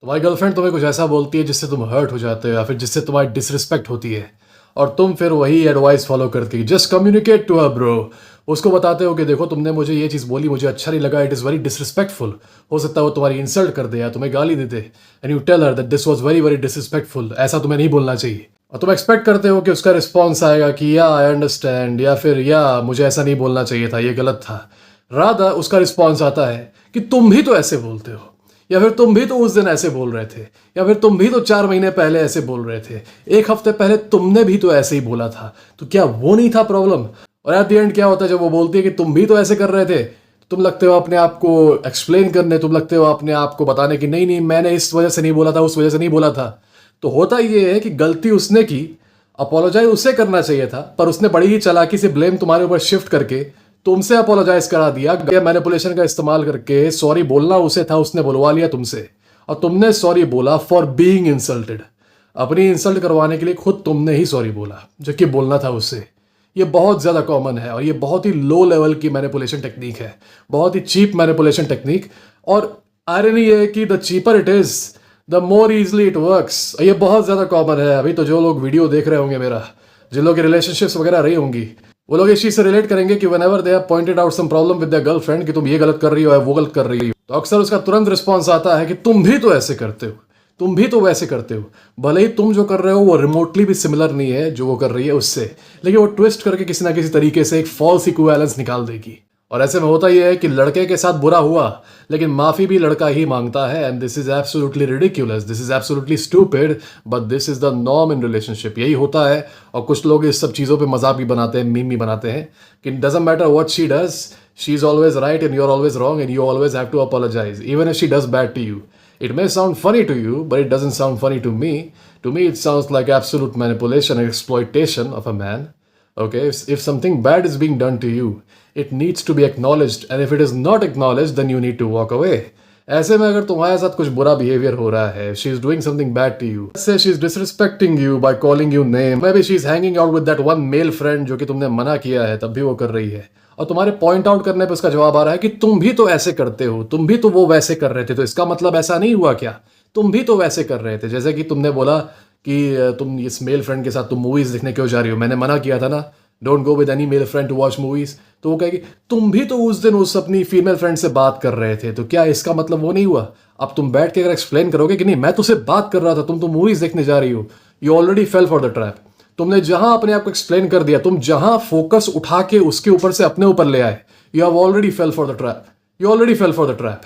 तुम्हारी गर्लफ्रेंड तुम्हें कुछ ऐसा बोलती है जिससे तुम हर्ट हो जाते हो या फिर जिससे तुम्हारी डिसरिस्पेक्ट होती है और तुम फिर वही एडवाइस फॉलो करके just communicate to her bro. उसको बताते हो कि देखो तुमने मुझे ये चीज़ बोली, मुझे अच्छा नहीं लगा, इट इज़ वेरी डिसरिस्पेक्टफुल। हो सकता है वो तुम्हारी इंसल्ट कर दे या तुम्हें गाली दे दे and you tell her that this was very very disrespectful. ऐसा तुम्हें नहीं बोलना चाहिए और तुम एक्सपेक्ट करते हो कि उसका रिस्पॉन्स आएगा कि या आई अंडरस्टैंड या फिर या मुझे ऐसा नहीं बोलना चाहिए था, ये गलत था। राधा उसका रिस्पॉन्स आता है कि तुम भी तो ऐसे बोलते हो, या फिर तुम भी तो उस दिन ऐसे बोल रहे थे, या फिर तुम भी तो 4 महीने पहले ऐसे बोल रहे थे, 1 हफ्ते पहले तुमने भी तो ऐसे ही बोला था, तो क्या वो नहीं था प्रॉब्लम। और एट द एंड क्या होता है जब वो बोलती है कि तुम भी तो ऐसे कर रहे थे, तुम लगते हो अपने आप को एक्सप्लेन करने, तुम लगते हो अपने आप को बताने की नहीं नहीं मैंने इस वजह से नहीं बोला था, उस वजह से नहीं बोला था। तो होता ये है कि गलती उसने की, अपोलोजाइज उसे करना चाहिए था, पर उसने बड़ी ही चालाकी से ब्लेम तुम्हारे ऊपर शिफ्ट करके तुमसे अपोलोजाइज करा दिया। मैनिपुलेशन का इस्तेमाल करके सॉरी बोलना उसे था, उसने बुलवा लिया तुमसे और तुमने सॉरी बोला फॉर बीइंग इंसल्टेड। अपनी इंसल्ट करवाने के लिए खुद तुमने ही सॉरी बोला जो कि बोलना था उससे। ये बहुत ज़्यादा कॉमन है और ये बहुत ही लो लेवल की मैनिपुलेशन टेक्निक है, बहुत ही चीप मैनिपुलेशन टेक्निक। और आयरनी ये है कि the cheaper it is the more easily it works. ये बहुत ज़्यादा कॉमन है। अभी तो जो लोग वीडियो देख रहे होंगे मेरा, जिन लोगों की रिलेशनशिप्स वगैरह रही होंगी, वो लोग इस चीज़ से रिलेट करेंगे कि whenever they have pointed out some problem with their girlfriend कि तुम ये गलत कर रही हो या वो गलत कर रही हो, तो अक्सर उसका तुरंत रिस्पॉन्स आता है कि तुम भी तो ऐसे करते हो, तुम भी तो वैसे करते हो। भले ही तुम जो कर रहे हो वो रिमोटली भी सिमिलर नहीं है जो वो कर रही है उससे, लेकिन वो ट्विस्ट करके किसी ना किसी तरीके से एक फॉल्स इक्विवेलेंस निकाल देगी। और ऐसे में होता यह है कि लड़के के साथ बुरा हुआ लेकिन माफी भी लड़का ही मांगता है, and this is absolutely ridiculous, this is absolutely stupid, but this is the norm in relationship. यही होता है। और कुछ लोग इस सब चीज़ों पे मजाक भी बनाते हैं, मीम भी बनाते हैं कि doesn't matter what she does, she is always right and you are always wrong and you always have to apologise even if she does bad to you. It may sound funny to you, but it doesn't sound funny to me. To me, it sounds like absolute manipulation and exploitation of a man. Okay, if something bad is being done to you, it needs to be acknowledged, and if it is not acknowledged, then you need to walk away. ऐसे में अगर तुम्हारे साथ कुछ बुरा behaviour हो रहा है, she is doing something bad to you, say she is disrespecting you by calling you name, maybe she is hanging out with that one male friend जो कि तुमने मना किया है तब भी वो कर रही है, और तुम्हारे पॉइंट आउट करने पे उसका जवाब आ रहा है कि तुम भी तो ऐसे करते हो, तुम भी तो वो वैसे कर रहे थे, तो इसका मतलब ऐसा नहीं हुआ क्या, तुम भी तो वैसे कर रहे थे। जैसे कि तुमने बोला कि तुम इस मेल फ्रेंड के साथ तुम मूवीज देखने क्यों जा रही हो, मैंने मना किया था ना, don't go with any male friend to watch movies. तो वो कहेगी तुम भी तो उस दिन उस अपनी फीमेल फ्रेंड से बात कर रहे थे, तो क्या इसका मतलब वो नहीं हुआ। अब तुम बैठ के अगर एक्सप्लेन करोगे कि नहीं मैं तुझसे बात कर रहा था, तुम तो मूवीज देखने जा रही हो, you already fail for the trap. तुमने जहां अपने आप को एक्सप्लेन कर दिया, तुम जहां फोकस उठा के उसके ऊपर से अपने ऊपर ले आए, you have already fail for the trap, you already fail for the trap.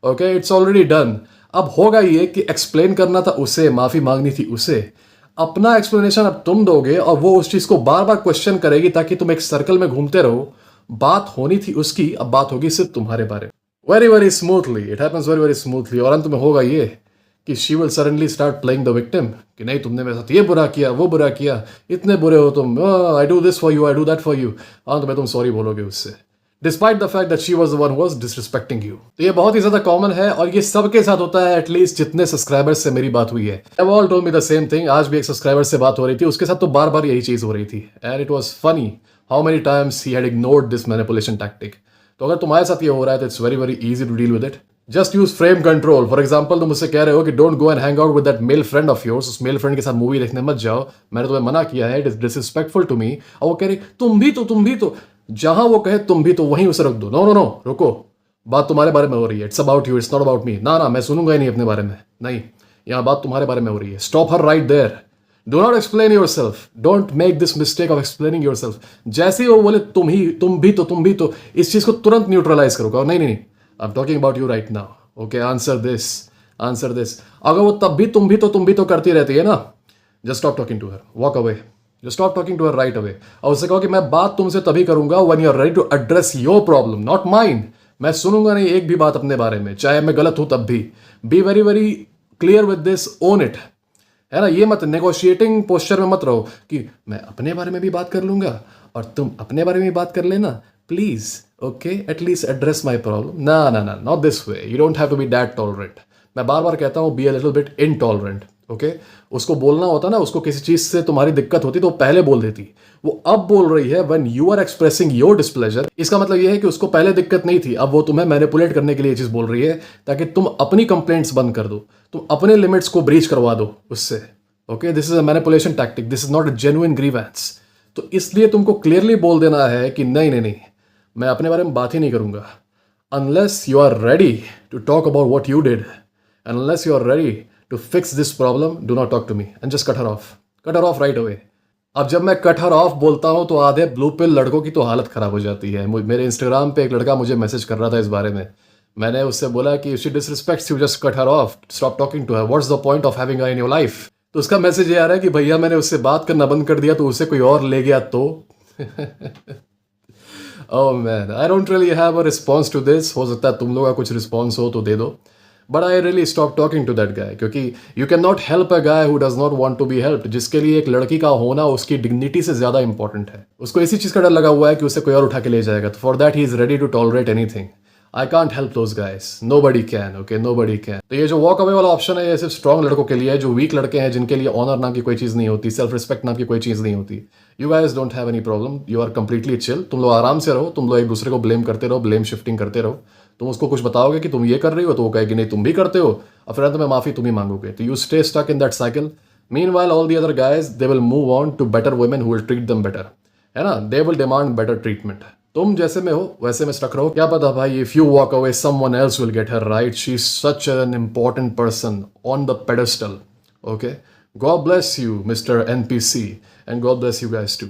Okay, it's already done. अब होगा ये कि एक्सप्लेन करना था उसे, माफी मांगनी थी उसे, अपना एक्सप्लेनेशन अब तुम दोगे और वो उस चीज को बार बार क्वेश्चन करेगी ताकि तुम एक सर्कल में घूमते रहो। बात होनी थी उसकी, अब बात होगी सिर्फ तुम्हारे बारे में। Very very smoothly, it happens very very smoothly. और अंत में होगा ये कि she will suddenly start playing the victim कि नहीं तुमने मेरे साथ ये बुरा किया, वो बुरा किया, इतने बुरे हो तुम, I do this for you, I do that for you. अंत में तुम सॉरी बोलोगे उससे, despite the fact that she was the one who was disrespecting you. तो ये बहुत ही ज्यादा कॉमन है और ये सबके साथ होता है, एटलीस्ट जितने सब्सक्राइबर्स से मेरी बात हुई है। They've all told me the same thing। आज भी एक सब्सक्राइबर से बात हो रही थी, उसके साथ तो बार बार यही चीज हो रही थी, and it was funny how many times he had ignored this manipulation tactic. तो अगर तुम्हारे साथ ये हो रहा है तो it's very very easy to deal with it. Just use frame control. For example तुम मुझसे कह रहे हो कि don't go and hang out with that male friend of yours, उस मेल फ्रेंड के साथ मूवी देखने मत जाओ, मैंने तुम्हें मना किया है, it is disrespectful to me. और वो कह रही तुम भी तो, जहां वो कहे तुम भी तो वहीं उसे रख दो। नो नो नो, रुको, बात तुम्हारे बारे में हो रही है, it's about you, it's not about me. ना ना, मैं सुनूंगा ही नहीं अपने बारे में, नहीं, यहाँ बात तुम्हारे बारे में हो रही है। Stop her right there, do not explain yourself, don't make this mistake of explaining yourself. जैसे ही वो बोले तुम भी तो, इस चीज को तुरंत न्यूट्रलाइज करोगे। नहीं नहीं, I am talking about you right now, okay, answer this. अगर वो तब भी तुम भी तो करती रहती है ना, just stop talking to her, walk away, just stop talking to her right away. और उससे कहो कि मैं बात तुमसे तभी करूंगा when you are ready to address your problem, not mine. मैं सुनूंगा नहीं एक भी बात अपने बारे में, चाहे मैं गलत हूं तब भी। Be very very clear with this, own it, है ना। ये मत नेगोशिएटिंग पोस्चर में मत रहो कि मैं अपने बारे में भी बात कर लूंगा और तुम अपने बारे में भी बात कर लेना, please, okay, at least address my problem. ना ना ना, not this way, you don't have to be that tolerate. मैं बार बार कहता हूँ be a little bit intolerant, okay. उसको बोलना होता ना, उसको किसी चीज़ से तुम्हारी दिक्कत होती तो वो पहले बोल देती, वो अब बोल रही है when you are expressing your displeasure. इसका मतलब ये है कि उसको पहले दिक्कत नहीं थी, अब वो तुम्हें मैनिपुलेट करने के लिए ये चीज़ बोल रही है ताकि तुम अपनी कंप्लेंट्स बंद कर दो, तुम अपने लिमिट्स को ब्रीच करवा दो उससे, okay. This is a manipulation tactic, this is not a genuine grievance. तो इसलिए तुमको क्लियरली बोल देना है कि नहीं नहीं नहीं, मैं अपने बारे में बात ही नहीं करूंगा unless you are ready to talk about what you did, unless you are ready to fix this problem, do not talk to me and just cut her off right away. अब जब मैं कट हर ऑफ बोलता हूं तो आधे blue pill लड़कों की तो हालत खराब हो जाती है। मेरे इंस्टाग्राम पे एक लड़का मुझे मैसेज कर रहा था इस बारे में। मैंने उससे बोला कि she disrespects you, just cut her off, stop talking to her, what's the point of having her in your life. तो उसका मैसेज ये आ रहा है कि भैया मैंने उससे बात करना बंद कर दिया तो उसे कोई और ले गया तो oh man, I don't really have a response to this. हो सकता है तुम लोग का कुछ रिस्पॉन्स हो तो दे दो, but I really stop talking to that guy, क्योंकि you can not help a guy who does not want to be helped, जिसके लिए एक लड़की का होना उसकी डिग्निटी से ज्यादा इंपॉर्टेंट है। उसको इसी चीज का डर लगा हुआ है कि उसे कोई और उठा के ले जाएगा, तो for that he is ready to tolerate anything. I can't help those guys, nobody can, okay, nobody can. तो ये जो वॉक अवे वाला ऑप्शन है ये सिर्फ स्ट्रॉन्ग लड़कों के लिए है, जो वीक लड़के हैं, जिनके लिए ऑनर नाम की कोई चीज नहीं होती, सेल्फ रिस्पेक्ट नाम की कोई चीज नहीं होती। You guys don't have any problem, you are completely chill, तुम लोग आराम से रहो, तुम लोग एक दूसरे को ब्लेम करते रहो, ब्लेम शिफ्टिंग करते रहो। तुम उसको कुछ बताओगे कि तुम ये कर रही हो तो वो कहेगी नहीं तुम भी करते हो, और फिर अंत में माफी तुम ही मांगोगे। तो you stay stuck in that cycle. Meanwhile all the other guys they will move on to better women who will treat them better, है ना, they will demand better treatment. तुम जैसे में हो वैसे में स्टक रहो, क्या पता भाई, if you walk away someone else will get her, right? She is such an important person on the pedestal, okay. God bless you mister NPC, and God bless you guys to.